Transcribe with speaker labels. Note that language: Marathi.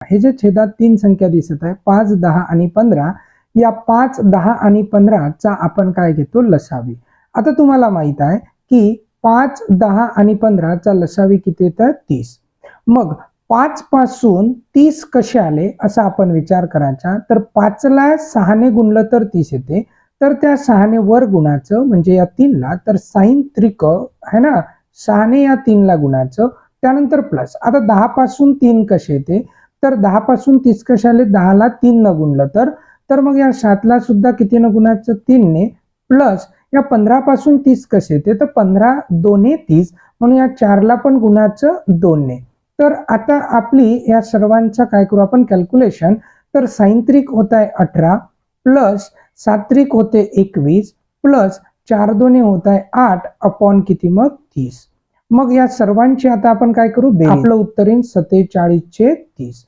Speaker 1: हे जे छेदात तीन संख्या दिसत आहे 5, 10 आणि 15, या 5, 10 आणि 15 चा आपण काय घेतो लसावी. आता तुम्हाला माहित आहे की 5, 10 आणि 15 चा लसावी किती येतं 30. मग 5 पासून 30 कसे आले असा आपण विचार करायचा. तर 5 ला 6 ने गुणलं तर 30 येते. तर त्या 6 ने वर गुणाचं म्हणजे या 3 ला, तर साइन त्रिक है ना, 6 ने या 3 ला गुणाचं, त्यानंतर प्लस. आता 10 पासून 3 कसे येते, तर 10 पासून 30 कसे आले, 10 ला 3 न गुणलं तर मग या 7 ला सुद्धा किती न गुणाचं 3 ने, प्लस या 15 पासून 30 कसे येते, तर 15 दोन्ही 30, म्हणून या 4 ला पण गुणाचं 2 ने. तर आता आपली या सर्वांचा काय करू आपण कॅल्क्युलेशन. तर साइन त्रिक होत आहे 18, प्लस 7 त्रिक होते 21, प्लस 4 दोन्ही होत आहे 8 अपॉन किती मग 30. मग या सर्वांची आता आपण काय करू बेरीज. आपलं उत्तर येईल 47/30.